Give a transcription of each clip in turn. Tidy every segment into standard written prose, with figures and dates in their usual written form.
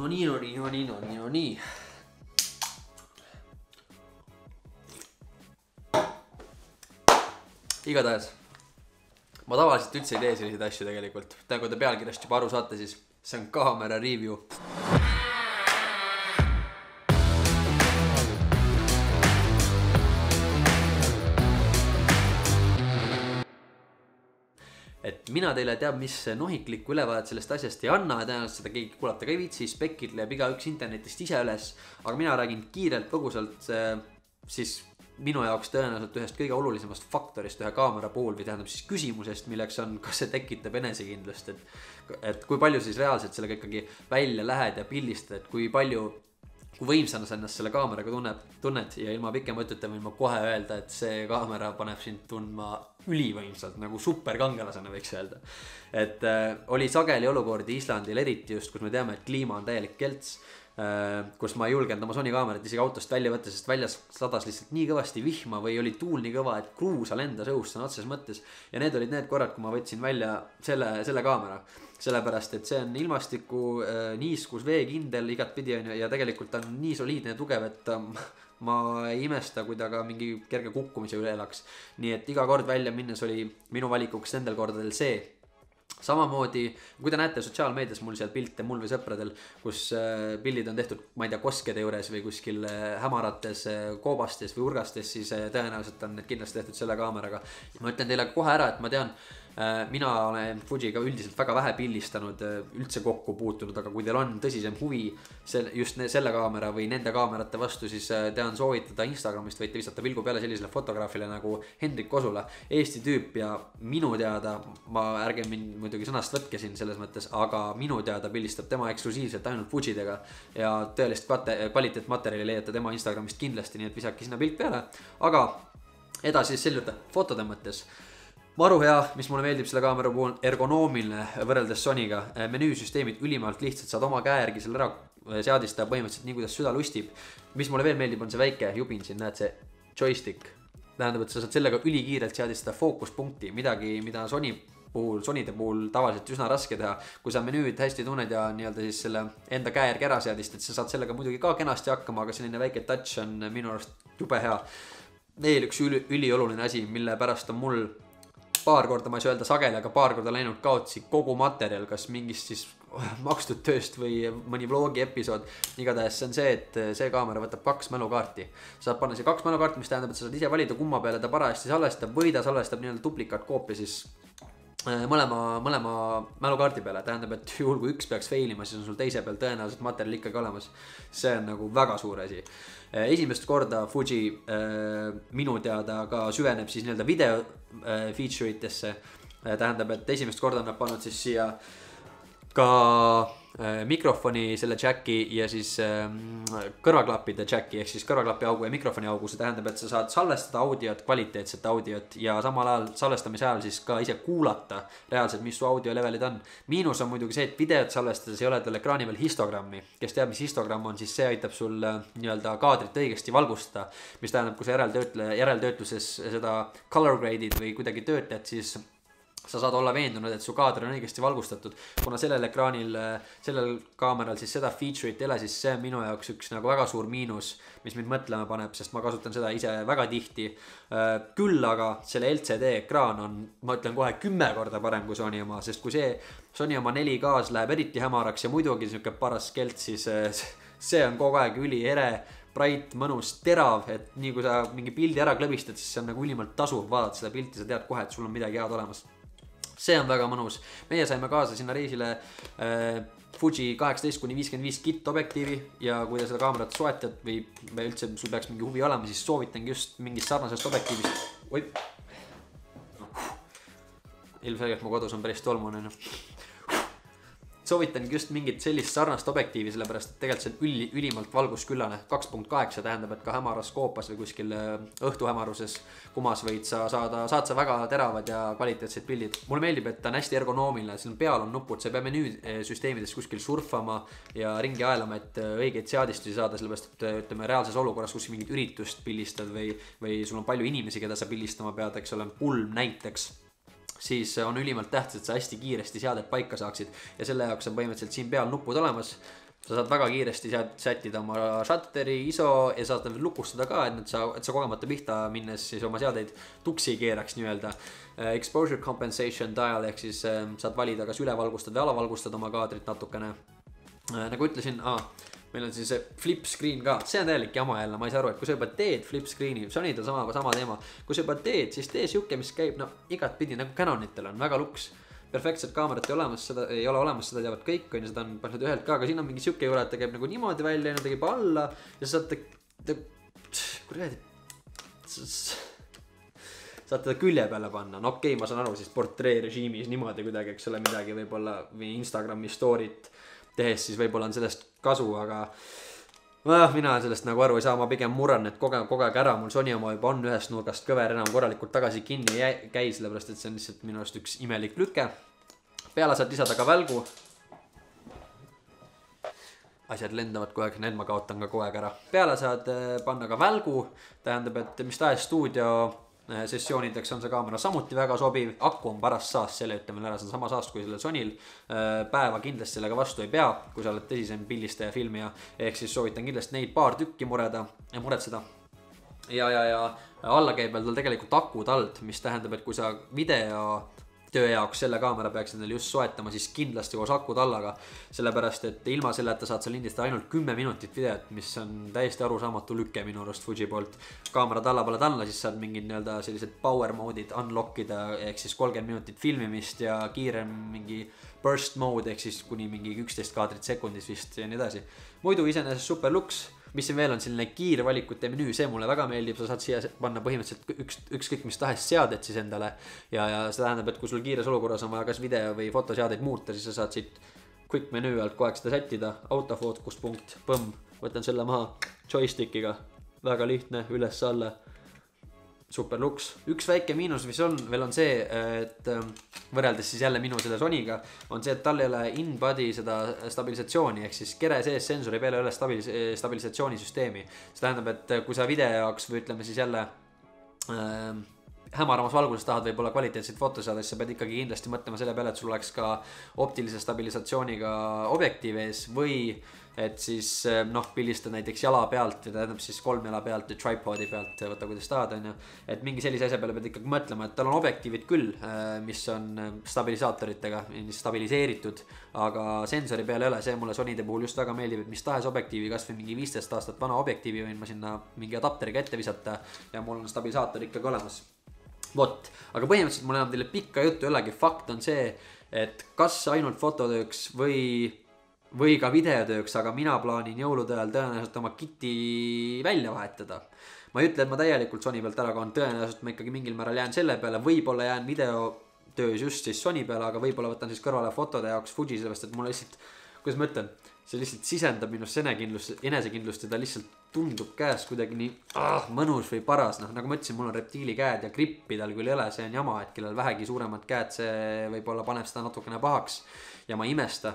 No nii. Igatahes. Ma tavaliselt üldse ei tee selliseid asju tegelikult. Kui te pealkirjast juba aru saate, siis see on kaamera review. Et mina teile teab, mis nohiklikku ülevaadet sellest asjast ei anna ja tõenäoliselt seda keegi kuulata ka ei viitsi, spekid leiab igaüks internetist ise üles, aga mina räägin kiirelt põgusalt siis minu jaoks tõenäoliselt ühest kõige olulisemast faktorist ühe kaamera puhul või tähendab siis küsimusest, milleks on, kas see tekitab enesekindlust, et kui palju siis reaalselt sellega ikkagi välja lähed ja pildistad, et kui võimsana sa ennast selle kaameraga tunned ja ilma pikema mõtteta võin ma kohe öelda, et see kaamera paneb sind tundma ülivõimsalt, nagu superkangelasena võiks öelda. Et oli sageli olukordi Islandil eriti just, kus me teame, et kliima on täielik kelts, kus ma ei julgenud oma Sony kaamerat isegi autost välja võtta, sest väljas sadas lihtsalt nii kõvasti vihma või oli tuul nii kõva, et kruusa lendas õhust sõna otseses mõttes. Ja need olid need korrad, kui ma võtsin välja selle kaamera. Sellepärast, et see on ilmastiku niiskus, veekindel igat pidi ja tegelikult on nii soliidne ja tugev, et ma ei imesta, kui ta ka mingi kerge kukkumise üle elaks. Nii et iga kord välja minnes oli minu valikuks nendel kordadel see. Samamoodi, kui te näete sotsiaalmeedias mul seal pilte mul või sõpradel, kus pildid on tehtud, ma ei tea, koskede juures või kuskil hämarates, koobastes või urgastes, siis tõenäoliselt on need kindlasti tehtud selle kaameraga. Ma ütlen teile kohe ära, et ma tean, mina olen Fujiga üldiselt väga vähe pildistanud, üldse kokku puutunud, aga kui teil on tõsisem huvi just selle kaamera või nende kaamerate vastu, siis tean soovitada Instagramist, võite visata pilgu peale sellisele fotograafile nagu Hendrik Kosula, Eesti tüüp ja minu teada, ärge mind muidugi sõnast võtke siin selles mõttes, aga minu teada pildistab tema eksklusiivselt ainult Fujidega ja tõelist kvaliteetmaterjali leiate tema Instagramist kindlasti, nii et visake sinna pilt peale, aga edasi selle juurde fotode mõttes. Maru hea, mis mulle meeldib selle kaamera puhul, ergonoomiline võrreldes Sonyga, menüüsüsteemid ülimalt lihtsalt, saad oma käe järgi selle ära seadistada põhimõtteliselt nii, kuidas süda lustib. Mis mulle veel meeldib, on see väike jubin siin, näed see joystick. Tähendab, et sa saad sellega ülikiirelt seadistada fookuspunkti, midagi, mida Sonyde puhul tavaliselt üsna raske teha. Kui sa menüüd hästi tunned ja nii-öelda siis selle enda käe järgi ära seadistad, sa saad sellega muidugi ka kenasti hakkama, aga selline väike touch on minu arust jube hea. Veel üks ülioluline asi, mille pärast on mul paar korda, ma ei saa öelda sageli, aga paar korda läinud kaotsi kogu materjal, kas mingist siis makstud tööst või mõni vlogi episood. Igatahes see on see, et see kaamera võtab 2 mälukaarti. Saad panna see 2 mälukaarti, mis tähendab, et sa saad ise valida, kumma peale ta parajasti salvestab või ta salvestab nii-öelda duplikaatkoopia siis mõlema mälukaardi peale. Tähendab, et juhul kui üks peaks failima, siis on sul teise peal tõenäoliselt materjal ikkagi olemas. See on nagu väga suur asi. Esimest korda Fuji minu teada ka süveneb siis nii-öelda video feature itesse. Tähendab, et esimest korda on nad pannud siis siia ka mikrofoni selle jacki ja siis kõrvaklappide jacki ehk siis kõrvaklapi augu ja mikrofoni augu. See tähendab, et sa saad salvestada audiot, kvaliteetset audiot ja samal ajal salvestamise ajal siis ka ise kuulata reaalselt, mis su audio levelid on. Miinus on muidugi see, et videot salvestades ei ole tal ekraani peal histogrammi. Kes teab, mis histogramm on, siis see aitab sul nii-öelda kaadrit õigesti valgustada, mis tähendab, kui sa järeltöötluses seda color grade'id või kuidagi töötled, siis sa saad olla veendunud, et su kaader on õigesti valgustatud. Kuna sellel kaameral siis seda feature'it ei ole, siis see on minu jaoks üks nagu väga suur miinus, mis mind mõtlema paneb, sest ma kasutan seda ise väga tihti. Küll aga selle LCD ekraan on, ma ütlen kohe 10 korda parem kui Sony oma, sest kui see Sony oma 4K-s läheb eriti hämaraks ja muidugi niisugune paras kelt, siis see on kogu aeg üliere, bright, mõnus, terav, et nii kui sa mingi pildi ära klõbistad, siis see on nagu ülimalt tasuv vaadata seda pilti, sa tead kohe, et sul on midagi head olemas. See on väga mõnus. Meie saime kaasa sinna reisile Fuji 18-55 kit objektiivi ja kui te seda kaamerat soetad või üldse sul peaks mingi huvi olema, siis soovitangi just mingist sarnasest objektiivist. Ilmselgelt mu kodus on päris tolmune. Soovitangi just mingit sellist sarnast objektiivi, sellepärast et tegelikult see on ülimalt valgusküllane. 2.8 tähendab, et ka hämaras koopas või kuskil õhtuhämaruses kumas võid saad sa väga teravad ja kvaliteetsed pildid. Mulle meeldib, et ta on hästi ergonoomiline, siin peal on nupud, sa ei pea menüüsüsteemides kuskil surfama ja ringi aelama, et õigeid seadistusi saada, sellepärast et ütleme reaalses olukorras, kus mingit üritust pildistad või sul on palju inimesi, keda sa pildistama pead, eks ole, pulm näiteks, siis on ülimalt tähtsad, et sa hästi kiiresti seaded paika saaksid ja selle jaoks on põhimõtteliselt siin peal nupud olemas. sa saad väga kiiresti sättida oma shutteri, ISO ja saad veel lukustada ka, et sa kogemata pihta minnes siis oma seadeid tuksi keeraks nii-öelda. Exposure compensation dial ehk siis saad valida, kas ülevalgustad või alavalgustad oma kaadrit natukene. Nagu ütlesin, meil on siis flip screen ka, see on täielik jama jälle, ma ei saa aru, et kui sa juba teed flip screen'i, Sony'd on sama teema, kui sa juba teed, siis tee siuke, mis käib igat pidi nagu Canonitel on väga luks. Perfektset kaamerat ei ole olemas, seda teavad kõik, on ja seda on pannud ühelt ka, aga siin on mingi siuke juurde, et ta käib nagu niimoodi välja ja ta käib alla ja saate teda külje peale panna. No okei, ma saan aru siis portree režiimis niimoodi kuidagi, eks ole, midagi võib-olla või Instagrami story't tehes siis võib-olla on sellest kasu, aga mina sellest nagu aru ei saa, ma pigem murran, et kogu aeg ära, mul Sony oma juba on ühest nurgast kõver enam korralikult tagasi kinni käi, sellepärast et see on lihtsalt minu arust üks imelik lüke. Peale saad lisada ka välgu. Asjad lendavad kogu aeg, need ma kaotan ka kogu aeg ära. Peale saad panna ka välgu, tähendab, et mis tahes stuudio sessioonideks on see kaamera samuti väga sobiv. Aku on paras saast, selle ütleme ära, see on sama saast kui sellel Sonyl. Päeva kindlasti sellega vastu ei pea, kui sa oled tõsisem pillistaja filmija, ehk siis soovitan kindlasti neid paar tükki muretseda. Ja alla käib veel tal tegelikult akud alt, mis tähendab, et kui sa video töö jaoks selle kaamera peaks endale just soetama, siis kindlasti koos akud allaga, sellepärast et ilma selleta saad sa lindistada ainult 10 minutit videot, mis on täiesti arusaamatu lükke minu arust Fuji poolt. Kaamerad alla paned alla, siis saad mingid nii-öelda sellised power mode'id unlockida, ehk siis 30 minutit filmimist ja kiirem mingi burst mode, ehk siis kuni mingi 11 kaadrit sekundis vist ja nii edasi. Muidu iseenesest super luks. Mis siin veel on selline kiire valikute menüü, see mulle väga meeldib, sa saad siia panna põhimõtteliselt ükskõik mis tahes seadet siis endale ja see tähendab, et kui sul kiires olukorras on vaja kas video või fotoseadeid muuta, siis sa saad siit quick menüü alt kogu aeg seda sättida, autofookuspunkt, põmm, võtan selle maha joystickiga, väga lihtne, üles-alla, super luks. Üks väike miinus, mis on veel on see, et võrreldes siis jälle minu selle Sonyga, on see, et tal ei ole in-body seda stabilisatsiooni, ehk siis kere sees sensori peale ei ole stabilisatsioonisüsteemi. See tähendab, et kui sa video jaoks või ütleme siis jälle hämaramas valguses tahad võib-olla kvaliteetseid fotosaada, siis sa pead ikkagi kindlasti mõtlema selle peale, et sul oleks ka optilise stabilisatsiooniga objektiiv ees või et siis pildista näiteks jala pealt ja tähendab siis 3 jala pealt ja tripodi pealt, võta kuidas tahad, on ju. Et mingi sellise asja peale pead ikkagi mõtlema, et tal on objektiivid küll, mis on stabilisaatoritega stabiliseeritud, aga sensori peale ei ole, see mulle Sonyde puhul just väga meeldib, et mis tahes objektiivi, kas või mingi 15 aastat vana objektiivi võin ma sinna mingi adapteriga ette visata ja mul on stabilisaator ikkagi olemas. Vot, aga põhimõtteliselt mul enam teile pikka juttu ei olegi, fakt on see, et kas ainult fototööks või ka videotööks, aga mina plaanin jõulude ajal tõenäoliselt oma kiti välja vahetada. Ma ei ütle, et ma täielikult Sony pealt ära kaon, tõenäoliselt ma ikkagi mingil määral jään selle peale, võib-olla jään videotöös just siis Sony peale, aga võib-olla võtan siis kõrvale fotode jaoks Fuji, sellepärast et mulle lihtsalt, kuidas ma ütlen, see lihtsalt sisendab minust enesekindlust ja ta lihtsalt tundub käes kuidagi nii mõnus või paras. Nagu ma ütlesin, mul on reptiili käed ja grippi tal küll ei ole, see on jama, et kellel vähegi suuremad käed, see võib-olla paneb seda natukene pahaks ja ma imesta.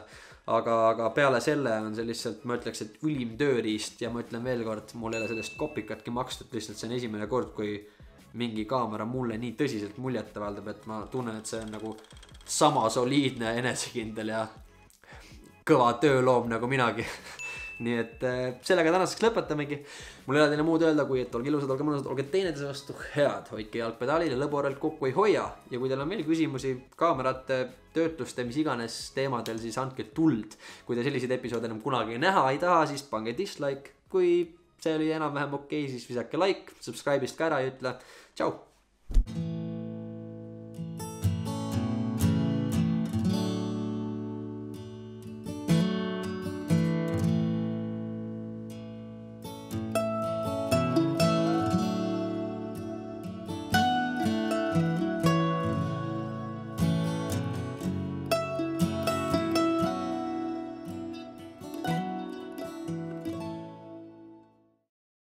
Aga peale selle on see lihtsalt, ma ütleks, et ülim tööriist ja ma ütlen veel kord, mul ei ole sellest kopikatki makstud, lihtsalt see on esimene kord, kui mingi kaamera mulle nii tõsiselt muljet avaldab, et ma tunnen, et see on nagu sama soliidne, enesekindel ja kõva tööloom nagu minagi. Nii et sellega tänaseks lõpetamegi. Mul ei ole teile muud öelda, kui et olge ilusad, olge mõnusad, olge teineteise vastu head, hoidke jalgpedaalil ja lõborelt kokku ei hoia. Ja kui teil on veel küsimusi kaamerate, töötluste, mis iganes teemadel, siis andke tuld. Kui te selliseid episoode enam kunagi näha ei taha, siis pange dislike. Kui see oli enam-vähem okei, siis visake like, subscribe'ist ka ära ja ütle tšau!